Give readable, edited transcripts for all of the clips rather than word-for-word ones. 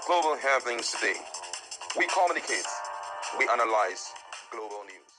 global happenings today. We communicate, we analyze global news.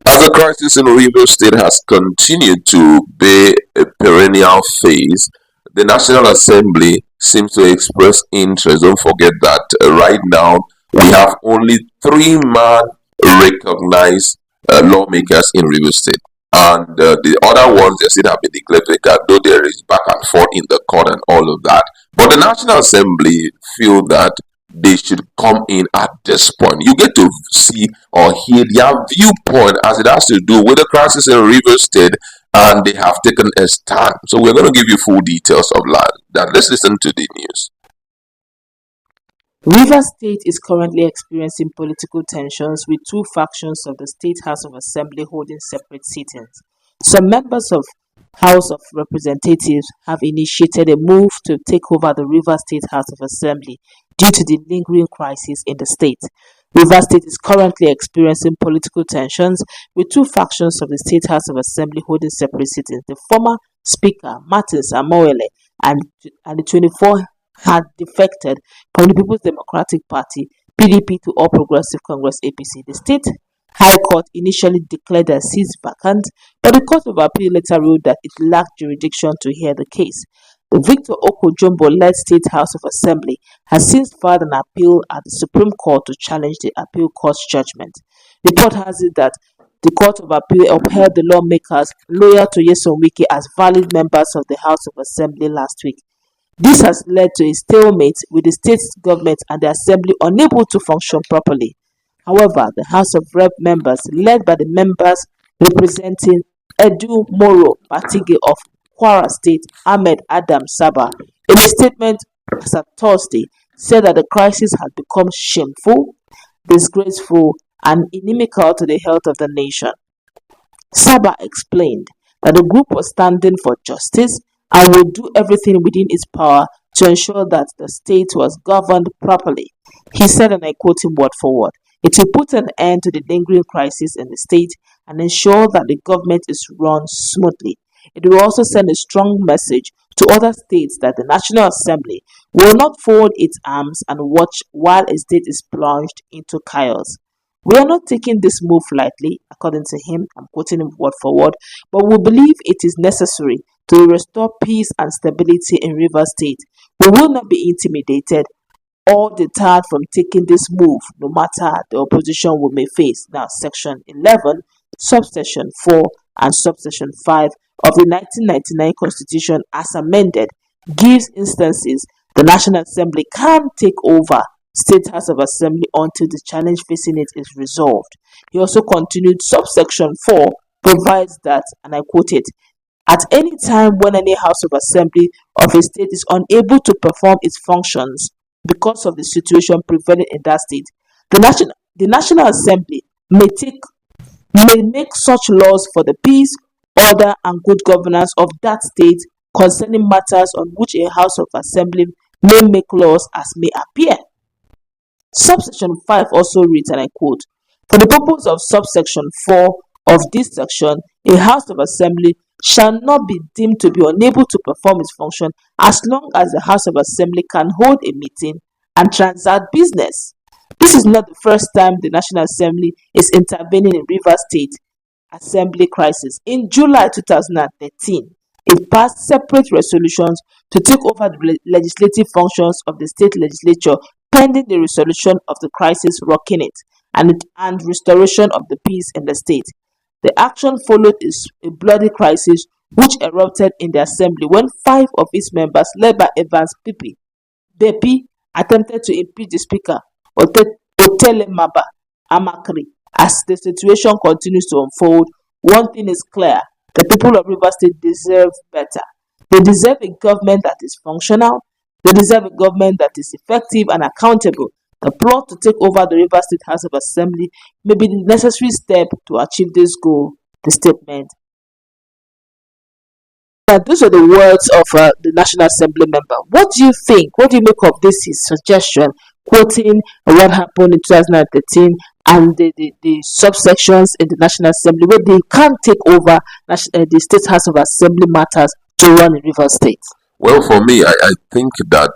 As the crisis in Rivers State has continued to be a perennial phase, the National Assembly seems to express interest. Don't forget that right now we have only three-man recognized lawmakers in Rivers State. And the other ones, they still have been declared vacant, though there is back and forth in the court and all of that. But the National Assembly feel that they should come in at this point. You get to see or hear their viewpoint as it has to do with the crisis in Rivers State, and they have taken a stand. So we're going to give you full details of that. Let's listen to the news. Rivers State is currently experiencing political tensions with two factions of the State House of Assembly holding separate sittings. Some members of House of Representatives have initiated a move to take over the Rivers State House of Assembly due to the lingering crisis in the state. Rivers State is currently experiencing political tensions with two factions of the State House of Assembly holding separate sittings. The former Speaker, Martins Amoele, and the 24 had defected from the People's Democratic Party, PDP, to All Progressive Congress, APC. The State High Court initially declared their seats vacant, but the Court of Appeal later ruled that it lacked jurisdiction to hear the case. The Victor Oko Jumbo-led State House of Assembly has since filed an appeal at the Supreme Court to challenge the appeal court's judgment. The report has it that the Court of Appeal upheld the lawmakers loyal to Nyesom Wike as valid members of the House of Assembly last week. This has led to a stalemate with the state government and the Assembly unable to function properly. However, the House of Rep members, led by the members representing Edu Moro Patige of Kwara State, Ahmed Adam Saba, in a statement as of Thursday, said that the crisis had become shameful, disgraceful, and inimical to the health of the nation. Saba explained that the group was standing for justice and would do everything within its power to ensure that the state was governed properly. He said, and I quote him word for word, "It will put an end to the lingering crisis in the state and ensure that the government is run smoothly. It will also send a strong message to other states that the National Assembly will not fold its arms and watch while a state is plunged into chaos. We are not taking this move lightly," according to him, I'm quoting him word for word, "but we believe it is necessary to restore peace and stability in Rivers State. We will not be intimidated or deterred from taking this move, no matter the opposition we may face." Now, Section 11, Subsection 4 and Subsection 5 of the 1999 Constitution as amended gives instances the National Assembly can take over State House of Assembly until the challenge facing it is resolved. He also continued, Subsection 4 provides that, and I quote it, "At any time when any House of Assembly of a state is unable to perform its functions because of the situation prevailing in that state, the National Assembly may make such laws for the peace, order, and good governance of that state concerning matters on which a House of Assembly may make laws as may appear." Subsection 5 also reads, and I quote, "For the purpose of subsection 4 of this section, a House of Assembly shall not be deemed to be unable to perform its function as long as the House of Assembly can hold a meeting and transact business." This is not the first time the National Assembly is intervening in Rivers State Assembly crisis. In July 2013, it passed separate resolutions to take over the legislative functions of the state legislature pending the resolution of the crisis rocking it and restoration of the peace in the state. The action followed a bloody crisis which erupted in the assembly when 5 of its members, led by Evans Bepi, attempted to impeach the speaker, Otele Maba Amakri. As the situation continues to unfold, one thing is clear: the people of Rivers State deserve better. They deserve a government that is functional. They deserve a government that is effective and accountable. The plot to take over the Rivers State House of Assembly may be the necessary step to achieve this goal, the statement. Those are the words of the National Assembly member. What do you think? What do you make of this his suggestion, quoting what happened in 2013 and the subsections in the National Assembly where they can't take over the State House of Assembly matters to run in Rivers State? Well, for me, I think that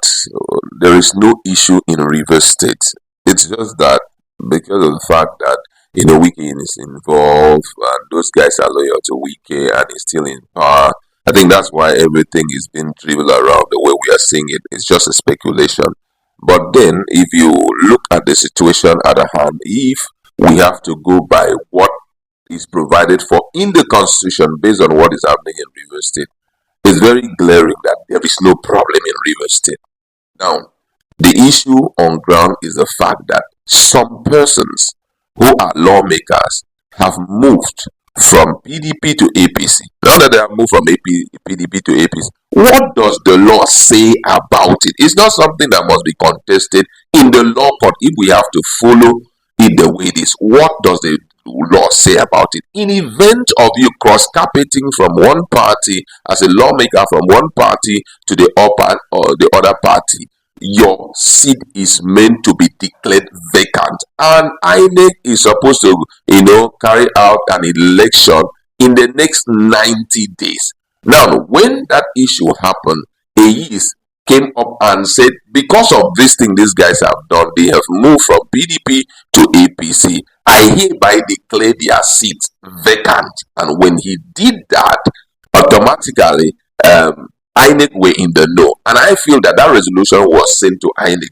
there is no issue in Rivers State. It's just that because of the fact that Wike is involved and those guys are loyal to Wike and he's still in power. I think that's why everything is being dribbled around the way we are seeing it. It's just a speculation. But then, if you look at the situation at hand, if we have to go by what is provided for in the constitution based on what is happening in Rivers State, it's very glaring that there is no problem in Rivers State. Now, the issue on ground is the fact that some persons who are lawmakers have moved from PDP to APC. Now that they have moved from PDP to APC, what does the law say about it? It's not something that must be contested in the law court if we have to follow it the way it is. What does the law say about it? In event of you cross-carpeting from one party as a lawmaker from one party to the upper or the other party, your seat is meant to be declared vacant, and INEC is supposed to carry out an election in the next 90 days. Now, when that issue happened, AEs came up and said, because of this thing these guys have done, they have moved from PDP to APC. I hereby declare their seats vacant. And when he did that, automatically, INEC were in the know. And I feel that that resolution was sent to INEC.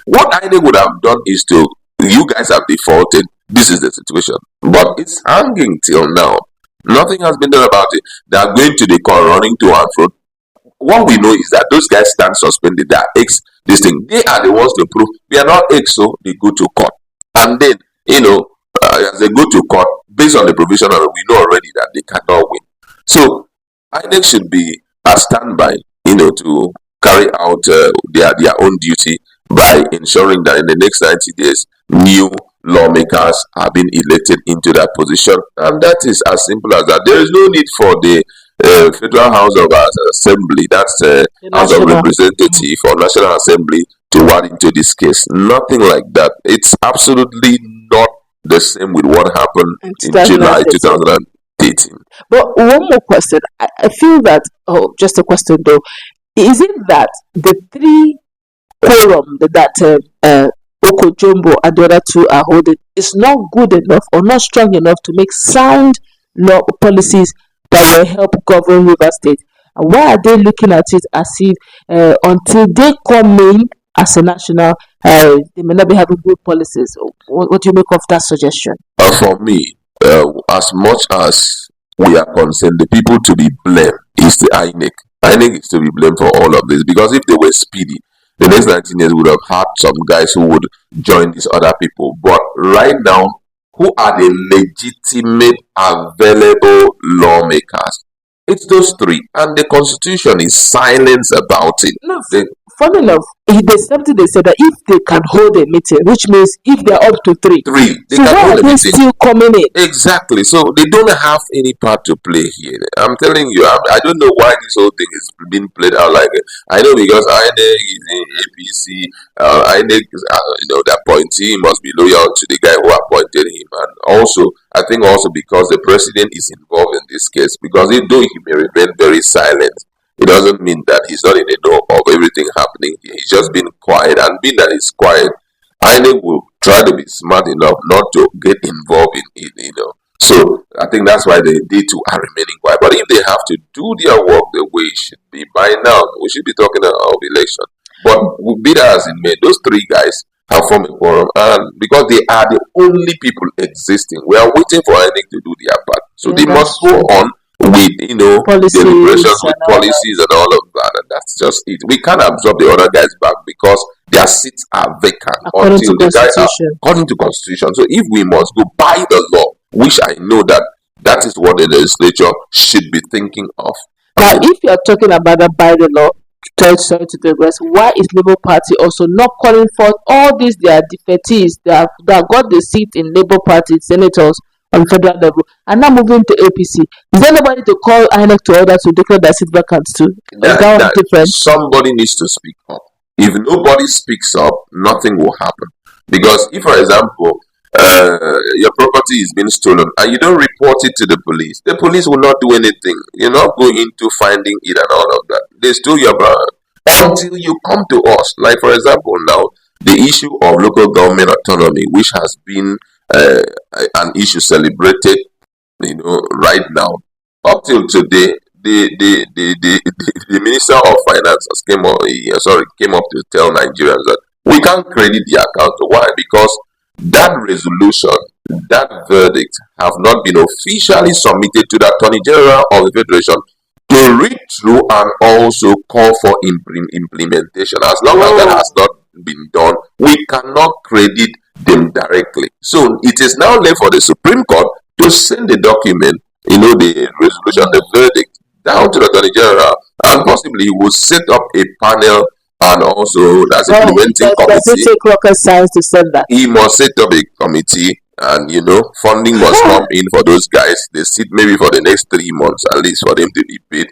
What INEC would have done is you guys have defaulted. This is the situation. But it's hanging till now. Nothing has been done about it. They are going to the court, running to and fro. What we know is that those guys stand suspended. They are ex this thing. They are the ones to prove we are not ex, so they go to court. And then, as they go to court, based on the provision, we know already that they cannot win. So, INEC should be a standby, to carry out their own duty by ensuring that in the next 90 days, new lawmakers have been elected into that position. And that is as simple as that. There is no need for the Federal House of Assembly, that's House of Representatives or National Assembly, to add into this case. Nothing like that. It's absolutely not the same with what happened in July 2018. But one more question. I feel that, just a question though, is it that the three quorum that Okojumbo and the other two are holding is not good enough or not strong enough to make sound law policies that will help govern River State? And why are they looking at it as if until they come in as a national, they may not be having good policies? What do you make of that suggestion? For me, as much as we are concerned, the people to be blamed is the INEC. INEC is to be blamed for all of this, because if they were speedy, the next 19 years would have had some guys who would join these other people. But right now, who are the legitimate available lawmakers? It's those three, and the constitution is silent about it. No, funny enough, there's something they said that if they can hold a meeting, which means if they're up to three, they so can why hold are a they meeting. still coming in? Exactly. So they don't have any part to play here. I'm telling you, I don't know why this whole thing is being played out like it. I know because INEC is in APC. INEC, the appointee must be loyal to the guy who appointed him, and also I think also because the president is involved in this case. Because though he may remain very silent, it doesn't mean that he's not in the know of everything happening here. He's just been quiet, and being that he's quiet, INEC will try to be smart enough not to get involved in it, So I think that's why they too are remaining quiet. But if they have to do their work the way it should be, by now we should be talking of election. But be that as it may, those three guys have formed a quorum, and because they are the only people existing, we are waiting for INEC to do their part. So they must go on with Policies, deliberations, with policies and all of that, and that's just it. We can't absorb the other guys back because their seats are vacant according until to the guy according to constitution. So if we must go by the law, which I know that is what the legislature should be thinking of. Now, if you are talking about that by the law, sorry to digress, why is Labour Party also not calling for all these their defeatees that got the seat in Labour Party senators on federal level and now moving to APC? Is there nobody to call INEC to order to declare their seat vacant too? That different? Somebody needs to speak up. If nobody speaks up, nothing will happen. Because if, for example, your property is being stolen and you don't report it to the police will not do anything. You're not going into finding it and all of that. They stole your brand until you come to us. Like, for example, now the issue of local government autonomy, which has been uh, an issue celebrated, right now. Up till today, the Minister of Finances came up to tell Nigerians that we can't credit the account. Why? Because that resolution, that verdict, have not been officially submitted to the Attorney General of the Federation to read through and also call for implementation. As long as that has not been done, we cannot credit them directly. So it is now left for the Supreme Court to send the document, the resolution, the verdict, down to the Attorney General, and possibly he will set up a panel and also that's implementing Does it committee. take rocket science to send that? He must set up a committee, and funding must come in for those guys. They sit maybe for the next 3 months at least for them to be paid.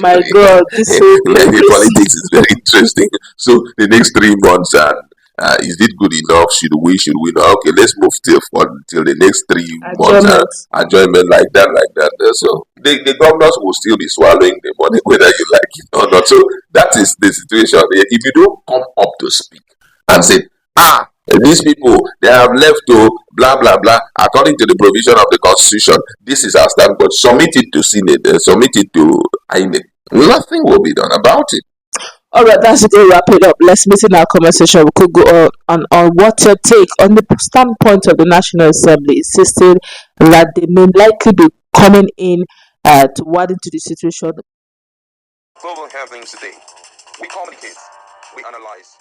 My God, this whole The politics is very interesting. So the next 3 months, and is it good enough? Should we not? Okay, let's move till the next 3 months. Adjournment like that. So the governors will still be swallowing the money whether you like it or not. So that is the situation. If you don't come up to speak and say, these people, they have left to blah blah blah according to the provision of the constitution, this is our stand, but submit it to Senate, submit it to INEC. Nothing will be done about it. All right, that's a good wrap it up. Let's meet in our conversation. We could go on what your take on the standpoint of the National Assembly, insisting that they may likely be coming in to wade into the situation. Global happenings today. We communicate, we analyze,